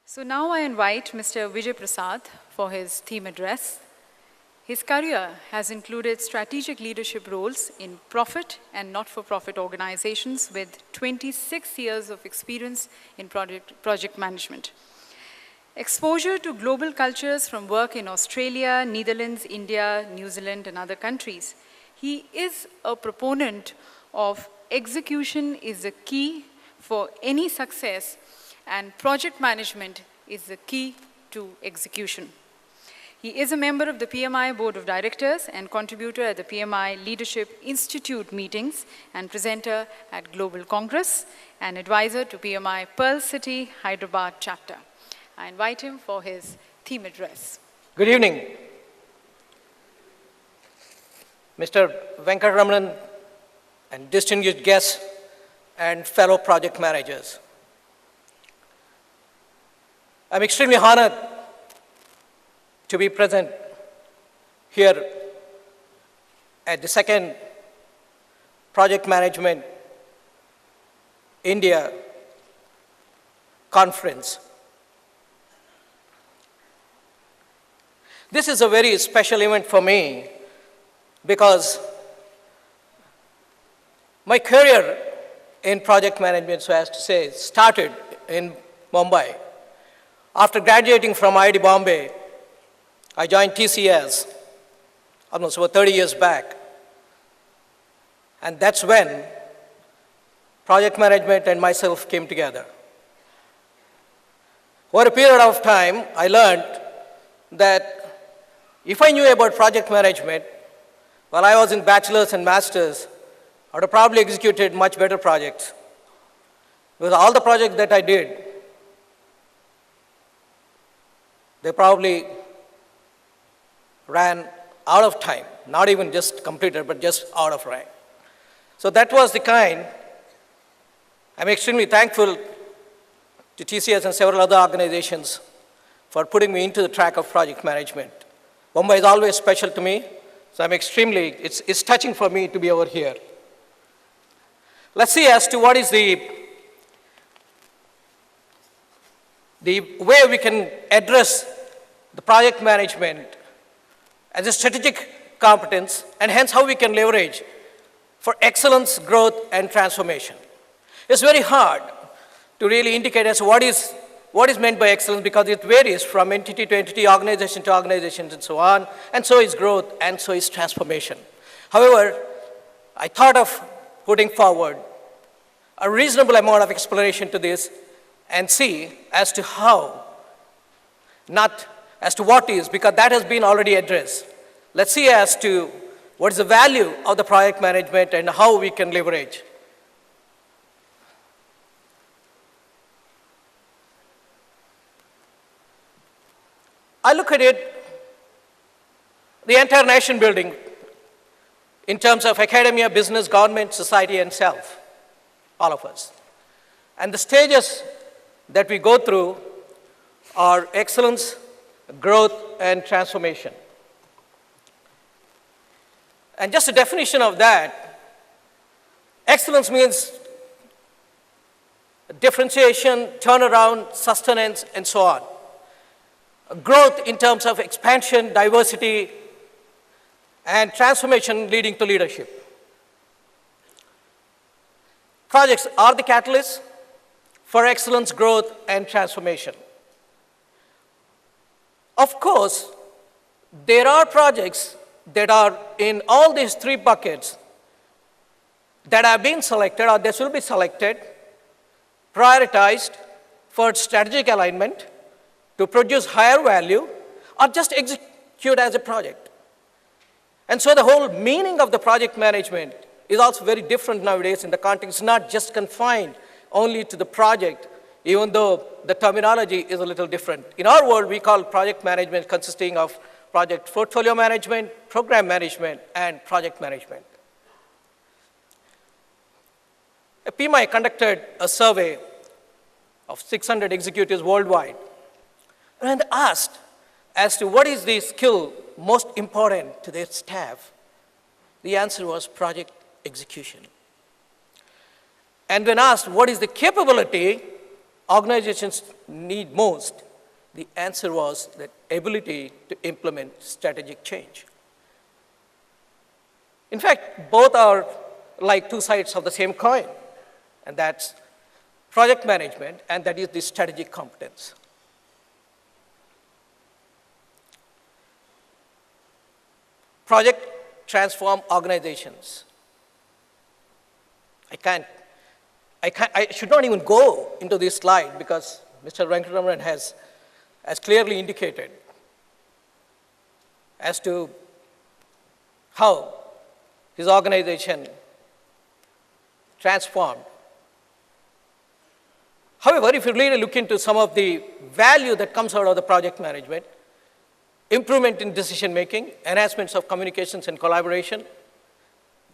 So now I invite Mr. Vijay Prasad for his theme address. His career has included strategic leadership roles in profit and not-for-profit organizations with 26 years of experience in project management. Exposure to global cultures from work in Australia, Netherlands, India, New Zealand, and other countries. He is a proponent of execution is the key for any success, and project management is the key to execution. He is a member of the PMI Board of Directors and contributor at the PMI Leadership Institute meetings and presenter at Global Congress and advisor to PMI Pearl City, Hyderabad chapter. I invite him for his theme address. Good evening. Mr. Venkatramanan and distinguished guests and fellow project managers. I'm extremely honored to be present here at the second Project Management India conference. This is a very special event for me because my career in project management, so as to say, started in Mumbai. After graduating from IIT Bombay, I joined TCS almost over 30 years back. And that's when project management and myself came together. Over a period of time, I learned that if I knew about project management, while I was in bachelor's and master's, I would have probably executed much better projects. Because all the projects that I did, they probably ran out of time, not even just completed, but just out of rank. So that was the kind. I'm extremely thankful to TCS and several other organizations for putting me into the track of project management. Mumbai is always special to me, so I'm extremely, it's touching for me to be over here. Let's see as to what is the way we can address the project management as a strategic competence, and hence how we can leverage for excellence, growth, and transformation. It's very hard to really indicate as what is meant by excellence because it varies from entity to entity, organization to organization, and so on, and so is growth, and so is transformation. However, I thought of putting forward a reasonable amount of explanation to this and see as to how, not as to what is, because that has been already addressed. Let's see as to what is the value of the project management and how we can leverage. I look at it, the entire nation building in terms of academia, business, government, society, and self, all of us. And the stages that we go through are excellence, growth, and transformation. And just a definition of that, excellence means differentiation, turnaround, sustenance, and so on. Growth in terms of expansion, diversity, and transformation leading to leadership. Projects are the catalyst for excellence, growth, and transformation. Of course, there are projects that are in all these three buckets that have been selected or this will be selected, prioritized for strategic alignment to produce higher value or just execute as a project. And so the whole meaning of the project management is also very different nowadays in the context, not just confined only to the project, even though the terminology is a little different. In our world, we call project management consisting of project portfolio management, program management, and project management. PMI conducted a survey of 600 executives worldwide and asked as to what is the skill most important to their staff. The answer was project execution. And when asked what is the capability organizations need most, the answer was the ability to implement strategic change. In fact, both are like two sides of the same coin, and that's project management, and that is the strategic competence. Project transform organizations. I should not even go into this slide because Mr. Venkatramanan has clearly indicated as to how his organization transformed. However, if you really look into some of the value that comes out of the project management, improvement in decision making, enhancements of communications and collaboration,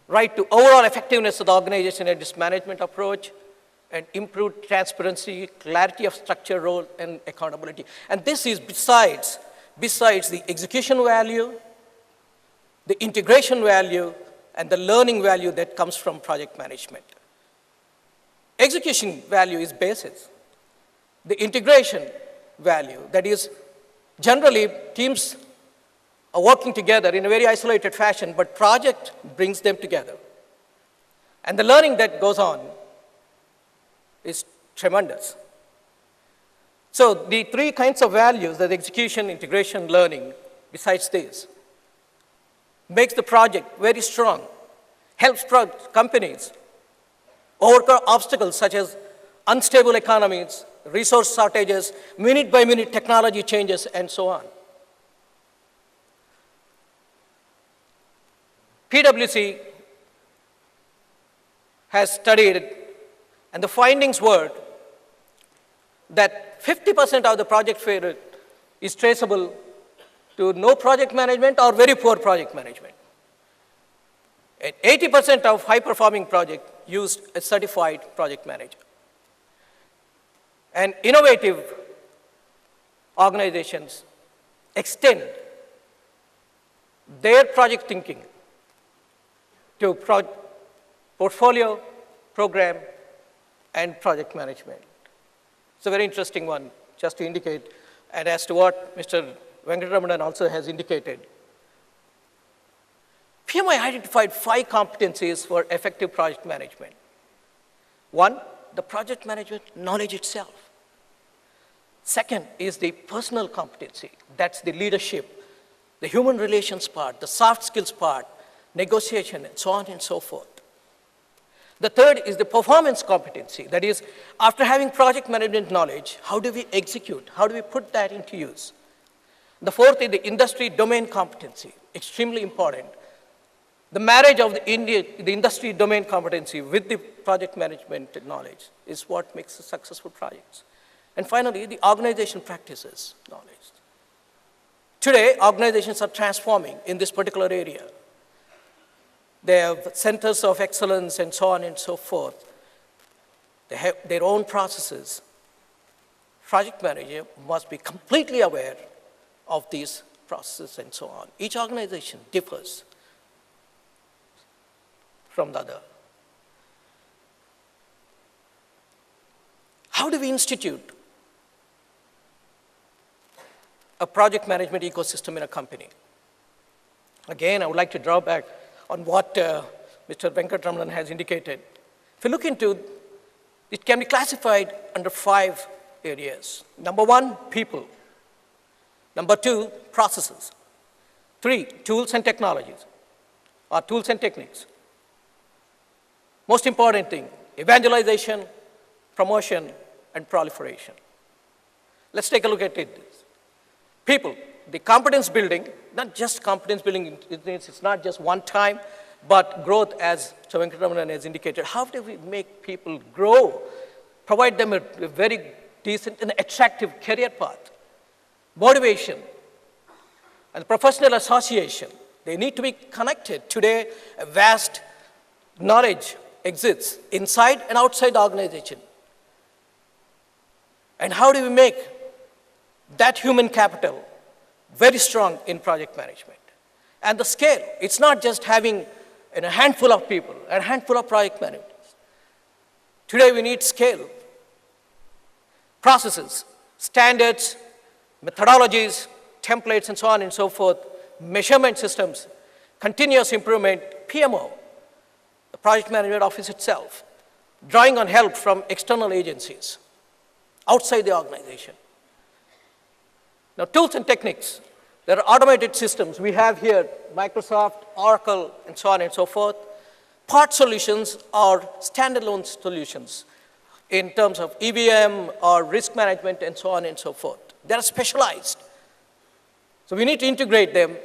right to overall effectiveness of the organization and its management approach, and improved transparency, clarity of structure, role, and accountability. And this is besides the execution value, the integration value, and the learning value that comes from project management. Execution value is basis. The integration value, that is, generally teams are working together in a very isolated fashion, but project brings them together. And the learning that goes on is tremendous. So the three kinds of values, the execution, integration, learning, besides this, makes the project very strong, helps companies overcome obstacles such as unstable economies, resource shortages, minute-by-minute technology changes, and so on. PwC has studied it, and the findings were that 50% of the project failure is traceable to no project management or very poor project management. And 80% of high-performing projects used a certified project manager. And innovative organizations extend their project thinking to portfolio, program, and project management. It's a very interesting one, just to indicate, and as to what Mr. Venkatramanan also has indicated. PMI identified 5 competencies for effective project management. 1, the project management knowledge itself. Second is the personal competency. That's the leadership, the human relations part, the soft skills part, negotiation, and so on and so forth. The third is the performance competency. That is, after having project management knowledge, how do we execute? How do we put that into use? The fourth is the industry domain competency, extremely important. The marriage of the industry domain competency with the project management knowledge is what makes a successful projects. And finally, the organization practices knowledge. Today, organizations are transforming in this particular area. They have centers of excellence and so on and so forth. They have their own processes. Project manager must be completely aware of these processes and so on. Each organization differs from the other. How do we institute a project management ecosystem in a company? Again, I would like to draw back on what Mr. Venkatramanan has indicated. If you look into, it can be classified under 5 areas. Number 1, people. Number 2, processes. 3, tools and technologies, or tools and techniques. Most important thing, evangelization, promotion, and proliferation. Let's take a look at it. People, the competence building, not just competence building, it's not just one time, but growth, as Mr. Venkatramanan has indicated. How do we make people grow, provide them a very decent and attractive career path? Motivation and professional association, they need to be connected. Today, a vast knowledge exists inside and outside the organization. And how do we make that human capital very strong in project management? And the scale, it's not just having a handful of people, a handful of project managers. Today we need scale. processes, standards, methodologies, templates, and so on and so forth, measurement systems, continuous improvement, PMO, the project management office itself, drawing on help from external agencies outside the organization. Now, tools and techniques. There are automated systems. We have here Microsoft, Oracle, and so on and so forth. Part solutions are standalone solutions in terms of EVM or risk management and so on and so forth. They are specialized. So we need to integrate them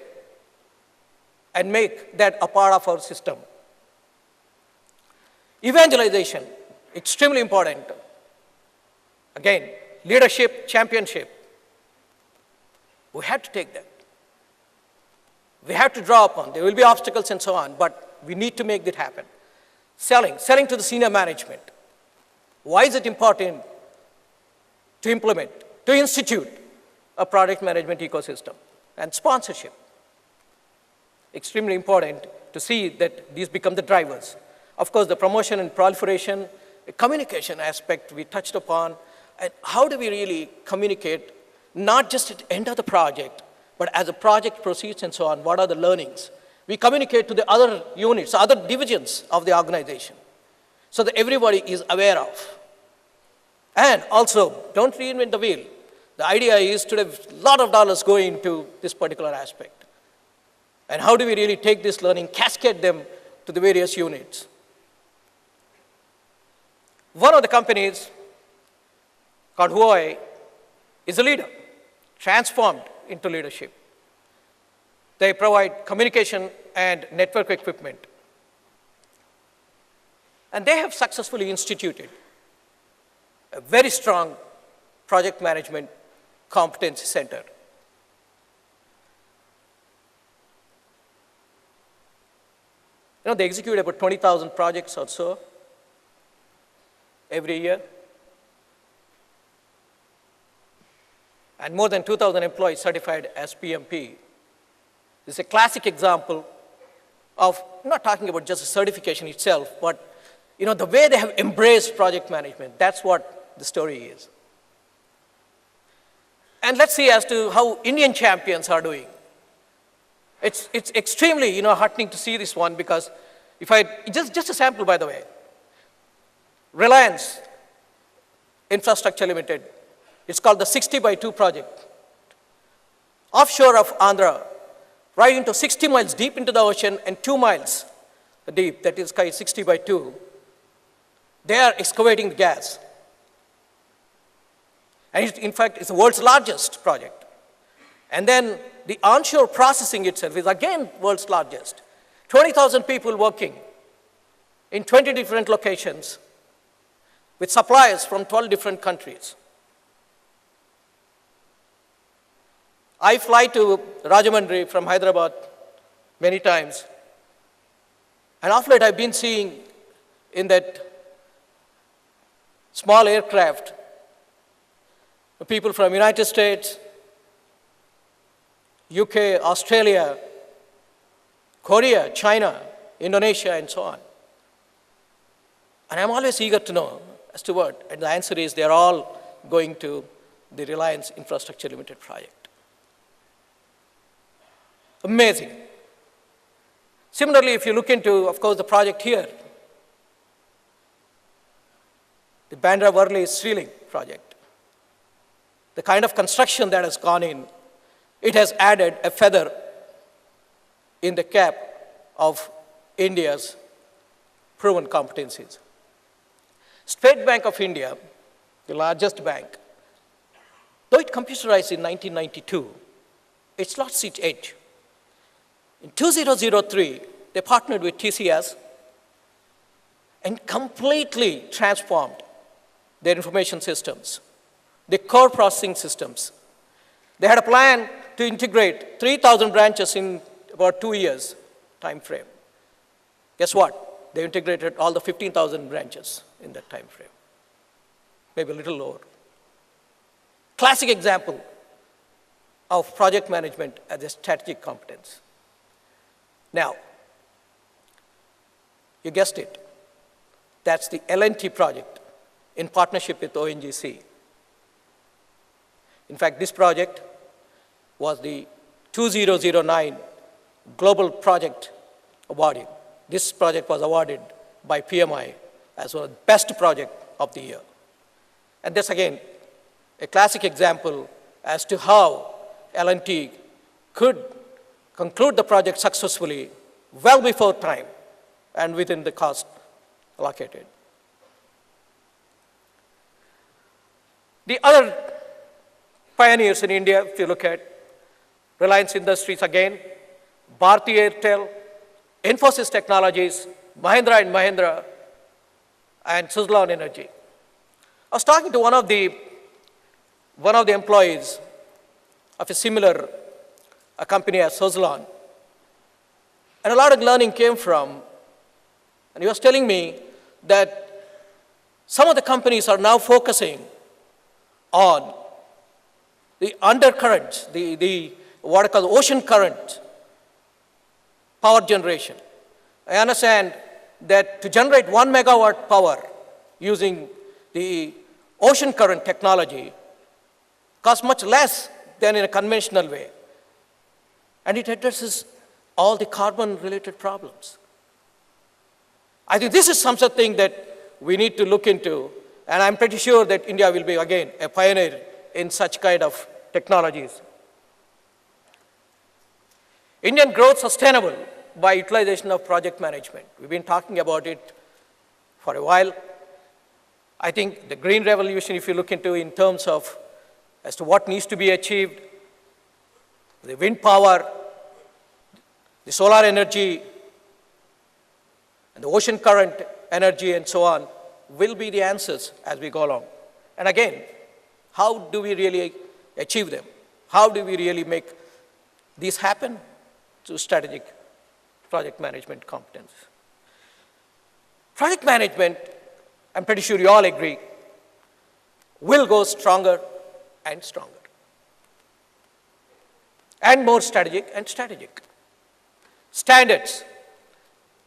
and make that a part of our system. Evangelization, extremely important. Again, leadership, championship. We have to take that. We have to draw upon. There will be obstacles and so on, but we need to make that happen. Selling to the senior management. Why is it important to implement, to institute a product management ecosystem? And sponsorship. Extremely important to see that these become the drivers. Of course, the promotion and proliferation, the communication aspect we touched upon, and how do we really communicate, not just at the end of the project, but as the project proceeds and so on, what are the learnings? We communicate to the other units, other divisions of the organization, so that everybody is aware of. And also, don't reinvent the wheel. The idea is to have a lot of dollars going into this particular aspect. And how do we really take this learning, cascade them to the various units? One of the companies, called Huawei, is a leader, transformed into leadership. They provide communication and network equipment. And they have successfully instituted a very strong project management competency center. You know, they execute about 20,000 projects or so every year. And more than 2,000 employees certified as PMP. This is a classic example of, I'm not talking about just the certification itself, but you know, the way they have embraced project management. That's what the story is. And let's see as to how Indian champions are doing. It's extremely, heartening to see this one, because if I, just a sample, by the way. Reliance Infrastructure Limited, it's called the 60x2 project. Offshore of Andhra, right into 60 miles deep into the ocean and 2 miles deep, that is 60x2. They are excavating the gas. And in fact, it's the world's largest project. And then the onshore processing itself is again world's largest. 20,000 people working in 20 different locations with suppliers from 12 different countries. I fly to Rajahmundry from Hyderabad many times. And of late, I've been seeing in that small aircraft people from United States, UK, Australia, Korea, China, Indonesia, and so on. And I'm always eager to know as to what. And the answer is they're all going to the Reliance Infrastructure Limited project. Amazing. Similarly, if you look into, of course, the project here, the Bandra Worli Sealing project, the kind of construction that has gone in, it has added a feather in the cap of India's proven competencies. State Bank of India, the largest bank, though it computerized in 1992, it's lost its edge. In 2003, they partnered with TCS and completely transformed their information systems, their core processing systems. They had a plan to integrate 3,000 branches in about 2 years time frame. Guess what? They integrated all the 15,000 branches in that time frame, maybe a little lower. Classic example of project management as a strategic competence. Now, you guessed it. That's the L&T project in partnership with ONGC. In fact, this project was the 2009 Global Project Awarding. This project was awarded by PMI as one of the best project of the year. And this again, a classic example as to how L&T could conclude the project successfully well before time and within the cost allocated. The other pioneers in India, if you look at Reliance Industries again, Bharti Airtel, Infosys Technologies, Mahindra and Mahindra, and Suzlon Energy. I was talking to one of the employees of a similar company as Suzlon, and a lot of learning came from, and he was telling me that some of the companies are now focusing on the undercurrents, the what I call the ocean current power generation. I understand that to generate 1 megawatt power using the ocean current technology costs much less than in a conventional way. And it addresses all the carbon-related problems. I think this is something that we need to look into, and I'm pretty sure that India will be, again, a pioneer in such kind of technologies. Indian growth sustainable by utilization of project management. We've been talking about it for a while. I think the green revolution, if you look into in terms of as to what needs to be achieved, the wind power, the solar energy, and the ocean current energy and so on will be the answers as we go along. And again, how do we really achieve them? How do we really make these happen? Through strategic project management competence. Project management, I'm pretty sure you all agree, will go stronger and stronger. And more strategic and strategic. Standards.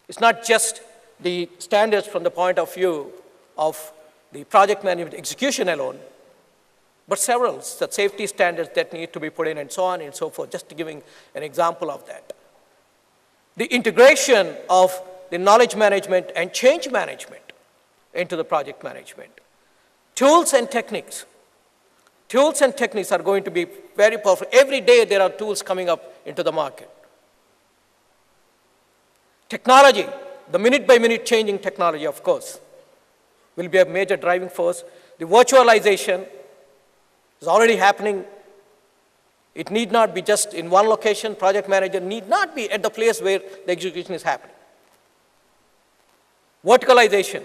It's not just the standards from the point of view of the project management execution alone, but several safety standards that need to be put in and so on and so forth, just giving an example of that. The integration of the knowledge management and change management into the project management. Tools and techniques. Tools and techniques are going to be very powerful. Every day there are tools coming up into the market. Technology, the minute-by-minute changing technology, of course, will be a major driving force. The virtualization is already happening. It need not be just in one location. Project manager need not be at the place where the execution is happening. Verticalization.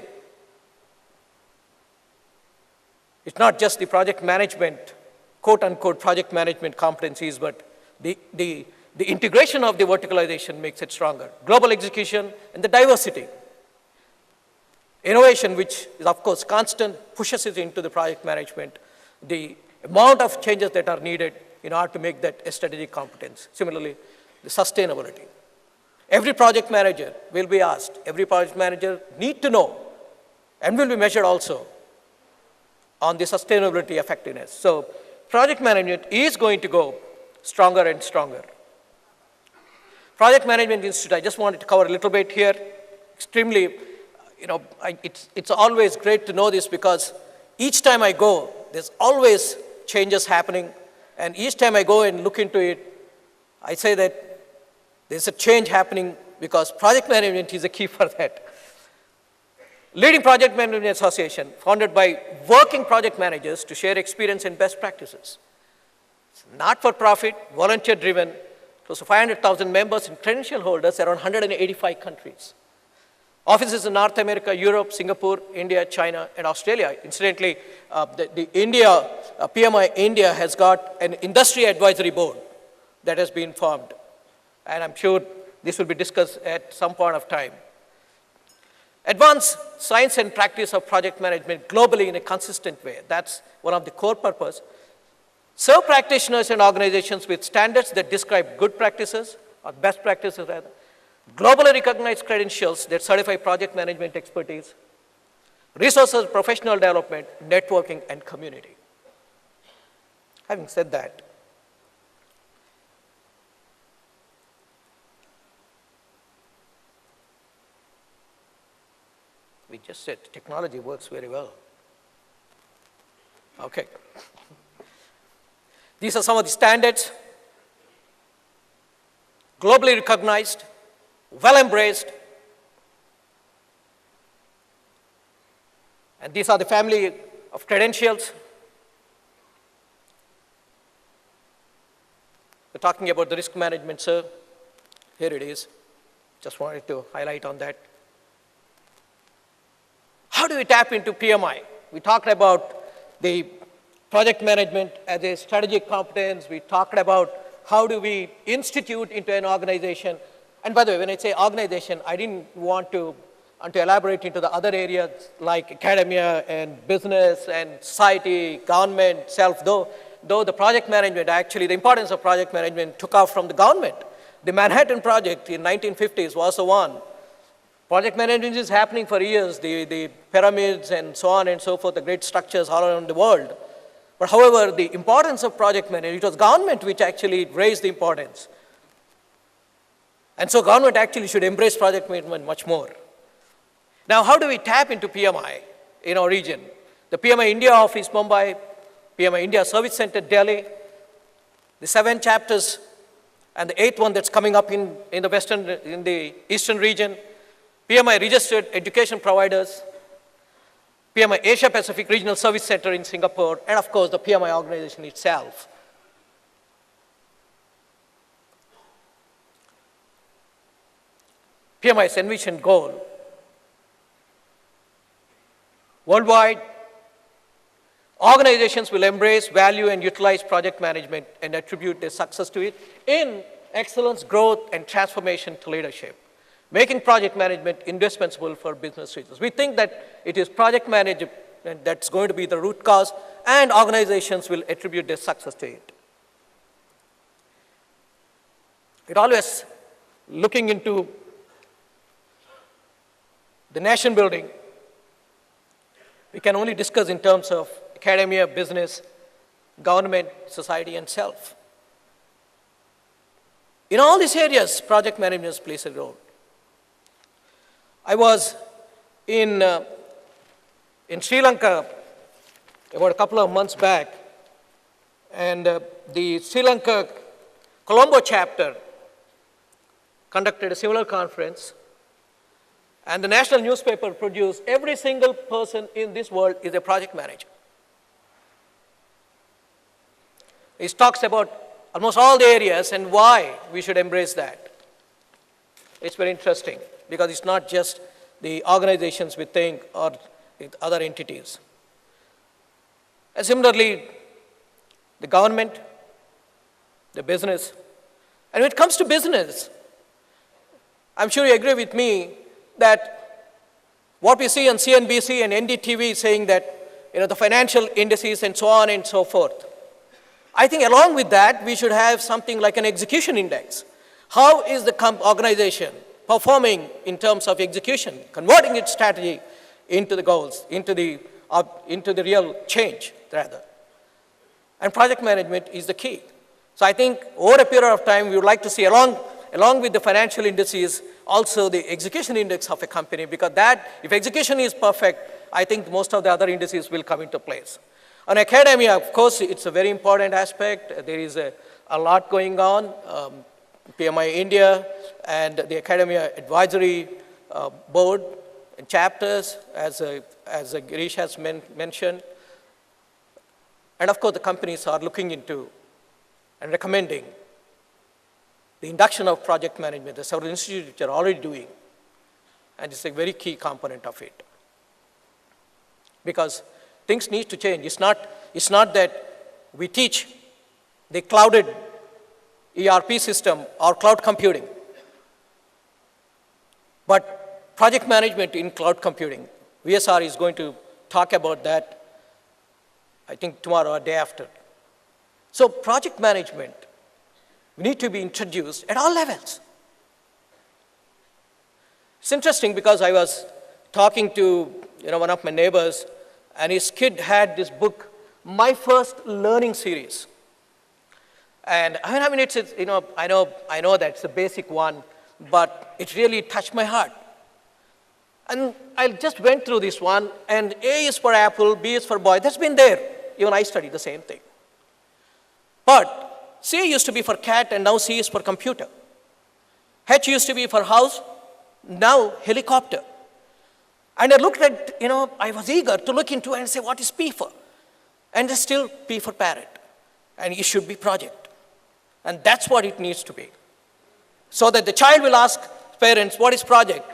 It's not just the project management, quote-unquote project management competencies, but the integration of the verticalization makes it stronger. Global execution and the diversity. Innovation, which is, of course, constant, pushes it into the project management. The amount of changes that are needed in order to make that a strategic competence. Similarly, the sustainability. Every project manager will be asked, every project manager need to know and will be measured also on the sustainability effectiveness. So project management is going to go stronger and stronger. Project Management Institute, I just wanted to cover a little bit here. Extremely, it's always great to know this because each time I go, there's always changes happening. And each time I go and look into it, I say that there's a change happening because project management is a key for that. Leading Project Management Association, founded by working project managers to share experience and best practices. It's not-for-profit, volunteer-driven, close to 500,000 members and credential holders around 185 countries. Offices in North America, Europe, Singapore, India, China, and Australia. Incidentally, PMI India has got an industry advisory board that has been formed. And I'm sure this will be discussed at some point of time. Advance science and practice of project management globally in a consistent way. That's one of the core purposes. Serve practitioners and organizations with standards that describe good practices, or best practices rather. Globally recognized credentials that certify project management expertise. Resources, professional development, networking, and community. Having said that, we just said technology works very well. Okay. These are some of the standards, globally recognized, well embraced, and these are the family of credentials. We're talking about the risk management, sir. Here it is. Just wanted to highlight on that. How do we tap into PMI? We talked about the project management as a strategic competence. We talked about how do we institute into an organization. And by the way, when I say organization, I didn't want to elaborate into the other areas like academia and business and society, government, self, though the project management, actually the importance of project management took off from the government. The Manhattan Project in 1950s was the one. Project management is happening for years, the pyramids and so on and so forth, the great structures all around the world. But however, the importance of project management, it was government which actually raised the importance. And so government actually should embrace project management much more. Now, how do we tap into PMI in our region? The PMI India office, Mumbai, PMI India Service Center, Delhi, the 7 chapters, and the 8th one that's coming up in the eastern region, PMI registered education providers, PMI Asia Pacific Regional Service Center in Singapore, and of course the PMI organization itself. PMI's envisioned goal, worldwide, organizations will embrace, value, and utilize project management and attribute their success to it in excellence, growth, and transformation to leadership, making project management indispensable for business reasons. We think that it is project management that's going to be the root cause, and organizations will attribute their success to it. It always looking into the nation building, we can only discuss in terms of academia, business, government, society, and self. In all these areas, project management plays a role. I was in Sri Lanka about a couple of months back, and the Sri Lanka Colombo chapter conducted a similar conference, and the national newspaper produced every single person in this world is a project manager. It talks about almost all the areas and why we should embrace that. It's very interesting because it's not just the organizations we think or other entities. And similarly, the government, the business. And when it comes to business, I'm sure you agree with me that what we see on CNBC and NDTV saying that the financial indices and so on and so forth. I think along with that, we should have something like an execution index. How is the organization performing in terms of execution, converting its strategy into the goals, into the real change, rather. And project management is the key. So I think over a period of time, we would like to see, along with the financial indices, also the execution index of a company, because that, if execution is perfect, I think most of the other indices will come into place. On academia, of course, it's a very important aspect. There is a lot going on. PMI India and the Academia Advisory Board and chapters, as Girish has mentioned. And of course, the companies are looking into and recommending the induction of project management. There are several institutes which are already doing, and it's a very key component of it. Because things need to change. It's not that we teach the clouded ERP system or cloud computing, but project management in cloud computing. VSR is going to talk about that, I think tomorrow or day after. So project management need to be introduced at all levels. It's interesting because I was talking to one of my neighbors, and his kid had this book, My First Learning Series. And I mean, I know that's the basic one, but it really touched my heart. And I just went through this one, and A is for apple, B is for boy. That's been there. Even I studied the same thing. But C used to be for cat, and now C is for computer. H used to be for house, now helicopter. And I looked at, I was eager to look into and say, what is P for? And there's still P for parrot. And it should be project. And that's what it needs to be. So that the child will ask parents, what is project?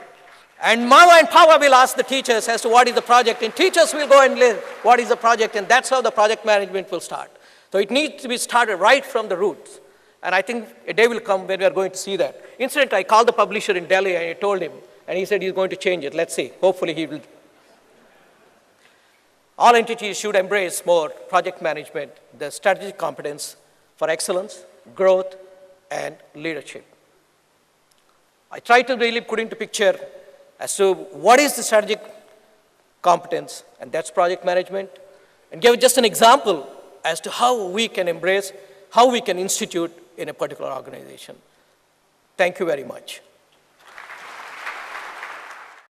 And Mama and Papa will ask the teachers as to what is the project. And teachers will go and live, what is the project? And that's how the project management will start. So it needs to be started right from the roots. And I think a day will come when we are going to see that. Incidentally, I called the publisher in Delhi and I told him, and he said he's going to change it. Let's see. Hopefully he will. All entities should embrace more project management, the strategic competence for excellence, growth, and leadership. I try to really put into picture as to what is the strategic competence, and that's project management, and give just an example as to how we can embrace, how we can institute in a particular organization. Thank you very much.